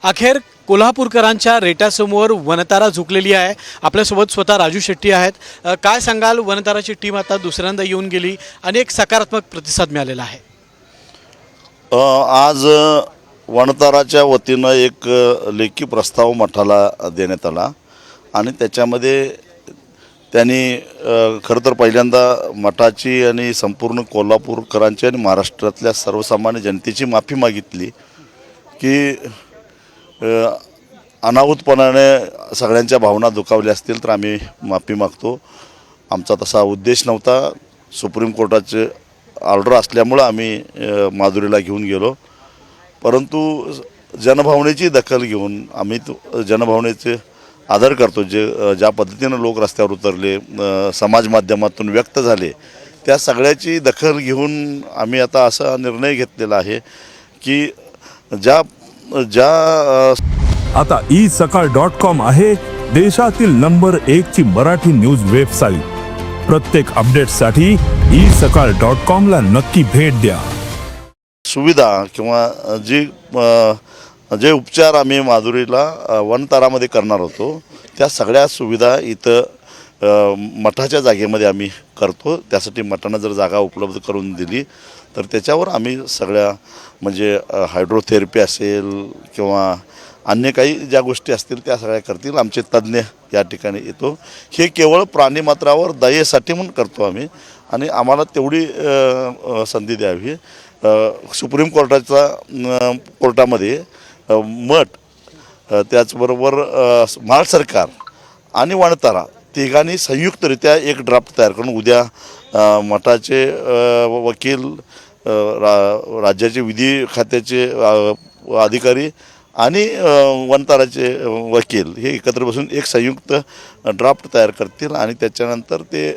अखेर कोल्हापूरकरांच्या रेट्यासमोर वनतारा झुकलेली आहे। आपल्यासोबत स्वतः राजू शेट्टी आहेत। काय सांगाल, वनताराची टीम आता दुसऱ्यांदा येऊन गेली, अनेक सकारात्मक प्रतिसाद मिळालेला आहे। आज वनताराच्या वतीनं एक लेखी प्रस्ताव मठाला देण्यात आला आणि त्याच्यामध्ये त्यांनी खरं तर पहिल्यांदा मठाची आणि संपूर्ण कोल्हापूरकरांची आणि महाराष्ट्रातल्या सर्वसामान्य जनतेची माफी मागितली की अनाहूतपणाने सगळ्यांच्या भावना दुखावल्या असतील तर आम्ही माफी मागतो। आमचा तसा उद्देश नव्हता। सुप्रीम कोर्टाचे ऑर्डर असल्यामुळं आम्ही माधुरीला घेऊन गेलो, परंतु जनभावनेची दखल घेऊन आम्ही जनभावनेचे आदर करतो। ज्या पद्धतीनं लोक रस्त्यावर उतरले, समाज माध्यमातून व्यक्त झाले, त्या सगळ्याची दखल घेऊन आम्ही आता असा निर्णय घेतलेला आहे की आता isakal.com आहे देशातील नंबर 1 ची मराठी न्यूज वेबसाईट। प्रत्येक अपडेटसाठी isakal.com ला नक्की भेट द्या। सुविधा किंवा जे उपचार आम्ही माधुरीला वनतारामध्ये करणार होतो त्या सगळ्या सुविधा इथं मठाच्या जागेमध्ये आम्ही करतो। त्यासाठी मठानं जर जागा उपलब्ध करून दिली तर त्याच्यावर आम्ही सगळ्या म्हणजे हायड्रोथेरपी असेल किंवा अन्य काही ज्या गोष्टी असतील त्या सगळ्या करतील। आमचे तज्ज्ञ या ठिकाणी येतो। हे केवळ प्राणीमात्रावर दयेसाठी म्हणून करतो आम्ही आणि आम्हाला तेवढी संधी द्यावी। सुप्रीम कोर्टामध्ये मठ, त्याचबरोबर महाराष्ट्र सरकार आणि वनतारा तिघांनी संयुक्तरित्या एक ड्राफ्ट तयार करून उद्या मठाचे वकील, राज्याचे विधी खात्याचे अधिकारी आणि वनताराचे वकील हे एकत्र बसून एक संयुक्त ड्राफ्ट तयार करतील आणि त्याच्यानंतर ते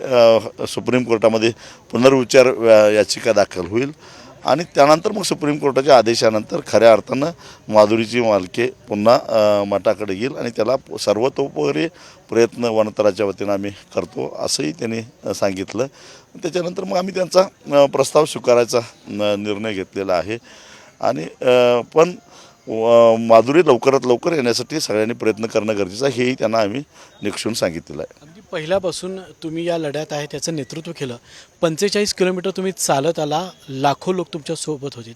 सुप्रीम कोर्टामध्ये पुनर्विचार याचिका दाखल होईल आणि त्यानंतर मग सुप्रीम कोर्टाच्या आदेशानंतर खऱ्या अर्थानं माधुरीची मालकी पुन्हा मठाकडे येईल आणि त्याला सर्वतोपरी प्रयत्न वनताराच्या वतीनं आम्ही करतो असंही त्यांनी सांगितलं। त्याच्यानंतर मग आम्ही त्यांचा प्रस्ताव स्वीकारायचा निर्णय घेतलेला आहे आणि पण माधुरी लवकरात लवकर येण्यासाठी सगळ्यांनी प्रयत्न करणं गरजेचं आहे हेही त्यांना आम्ही निक्षून सांगितलेलं आहे। अगदी पहिल्यापासून तुम्ही या लढ्यात आहे त्याचं नेतृत्व केलं। 45 किलोमीटर तुम्ही चालत आला, लाखो लोक तुमच्या सोबत होते।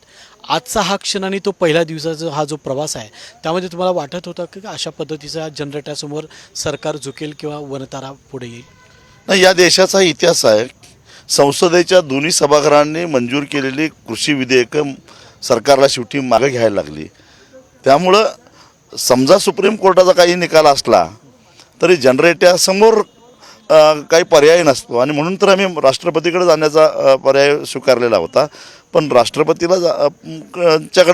आजचा हा क्षण आणि तो पहिल्या दिवसाचा हा जो प्रवास आहे त्यामध्ये तुम्हाला वाटत होतं की अशा पद्धतीचा जनरेटासमोर सरकार झुकेल किंवा वनतारा पुढे येईल? नाही, या देशाचा इतिहास आहे। संसदेच्या दोन्ही सभागृहांनी मंजूर केलेली कृषी विधेयकं सरकारला शेवटी मागे घ्यायला लागली। त्यामुळं समजा सुप्रीम कोर्टाचा काही निकाल असला तरी जनरेटरसमोर काही पर्याय नसतो आणि म्हणून तर आम्ही राष्ट्रपतीकडे जाण्याचा पर्याय स्वीकारलेला होता। पण राष्ट्रपतीला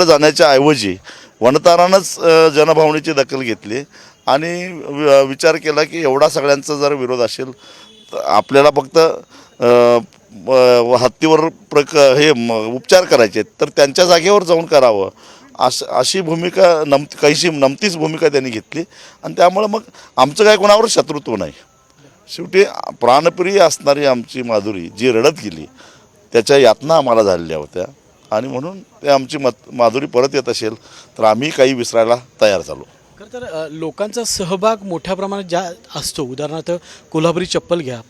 जाण्याच्या ऐवजी वनतारानंच जनभावनेची दखल घेतली आणि विचार केला की एवढा सगळ्यांचा जर विरोध असेल तर आपल्याला फक्त हत्तीवर उपचार करायचे तर त्यांच्या जागेवर जाऊन करावं अशी भूमिका नमतीच भूमिका त्यांनी घेतली आणि त्यामुळं मग आमचं काय कोणावर शत्रुत्व नाही। शेवटी प्राणप्रिय असणारी आमची माधुरी जी रडत गेली त्याच्या यातना आम्हाला झालेल्या होत्या आणि म्हणून ते आमची माधुरी परत येत असेल तर आम्ही काही विसरायला तयार झालो। खरं तर लोकांचा सहभाग मोठ्या प्रमाणात ज्या असतो, उदाहरणार्थ कोल्हापुरी चप्पल घ्या,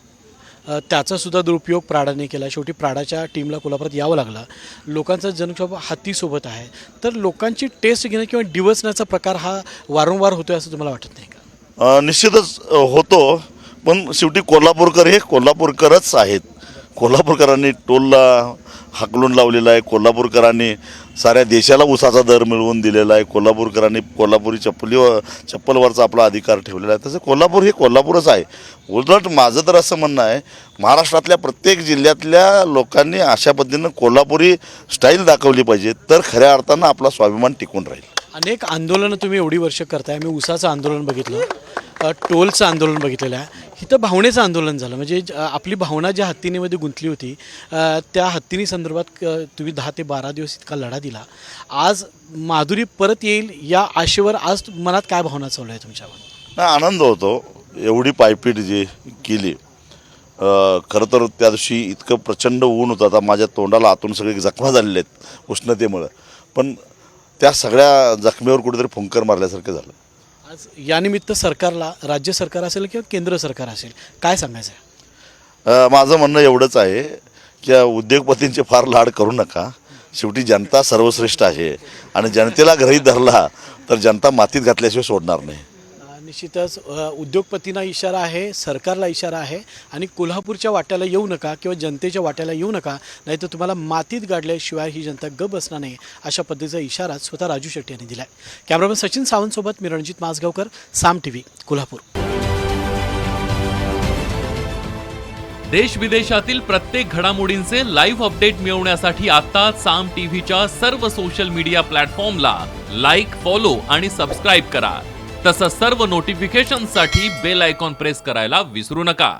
त्याचासुद्धा दुरुपयोग प्राडाने केला। शेवटी प्राडाच्या टीमला कोल्हापुरात यावं लागलं। लोकांचा जनक्षोभ हत्तीसोबत आहे, तर लोकांची टेस्ट घेणं किंवा डिवचण्याचा प्रकार हा वारंवार होतो असं तुम्हाला वाटत नाही का? निश्चितच होतो, पण शेवटी कोल्हापूरकर हे कोल्हापूरकरच आहेत। कोल्हापूरकरांनी टोलला हाकलून लावलेला आहे। कोल्हापूरकरांनी साऱ्या देशाला ऊसाचा दर मिळवून दिलेला आहे। कोल्हापूरकरांनी कोल्हापुरी चप्पलवरचा आपला अधिकार ठेवलेला आहे। तसं कोल्हापूर हे कोल्हापूरच आहे। उलट माझं तर असं म्हणणं आहे, महाराष्ट्रातल्या प्रत्येक जिल्ह्यातल्या लोकांनी अशा पद्धतीनं कोल्हापुरी स्टाईल दाखवली पाहिजे तर खऱ्या अर्थानं आपला स्वाभिमान टिकून राहील। अनेक आंदोलनं तुम्ही एवढी वर्ष करताय। मी ऊसाचं आंदोलन बघितलं, टोलचं आंदोलन बघितलेलं आहे, इथं भावनेचं आंदोलन झालं। म्हणजे आपली भावना ज्या हत्तीनीमध्ये गुंतली होती त्या हत्तीनी संदर्भात तुम्ही 10 ते 12 दिवस इतका लढा दिला। आज माधुरी परत येईल या आशेवर आज मनात काय भावना चालू आहे तुमच्यावर? नाही, आनंद होतो। एवढी पायपीट जी केली, खरं तर त्या दिवशी इतकं प्रचंड ऊन होतं, आता माझ्या तोंडाला आतून सगळे जखमा झालेले आहेत उष्णतेमुळं, पण त्या सगळ्या जखमेवर कुठेतरी फुंकर मारल्यासारखं झालं. आज यानिमित्त सरकारला, राज्य सरकार असेल किंवा केंद्र सरकार असेल, काय सांगायचं आहे? माझं म्हणणं एवढंच आहे की उद्योगपतींचे फार लाड करू नका. शेवटी जनता सर्वश्रेष्ठ आहे आणि जनतेला गृहीत धरला तर जनता मातीत घातल्याशिवाय सोडणार नाही. निश्चितच उद्योगपतींना इशारा आहे, सरकारला इशारा आहे आणि कोल्हापूरच्या वाट्याला येऊ नका किंवा जनतेच्या वाट्याला येऊ नका, नाही तर तुम्हाला मातीत गाडल्याशिवाय ही जनता गप बसणार नाही, अशा पद्धतीचा इशारा स्वतः राजू शेट्टी यांनी दिला आहे. कॅमेरामन सचिन सावंतसोबत मी रणजित माजगावकर, साम TV, कोल्हापूर. देश विदेशातील प्रत्येक घडामोडींचे लाईव्ह अपडेट मिळवण्यासाठी आता साम टीव्हीच्या सर्व सोशल मीडिया प्लॅटफॉर्मला लाईक, फॉलो आणि सबस्क्राईब करा. तसंच सर्व नोटिफिकेशनसाठी बेल आयकॉन प्रेस करायला विसरू नका.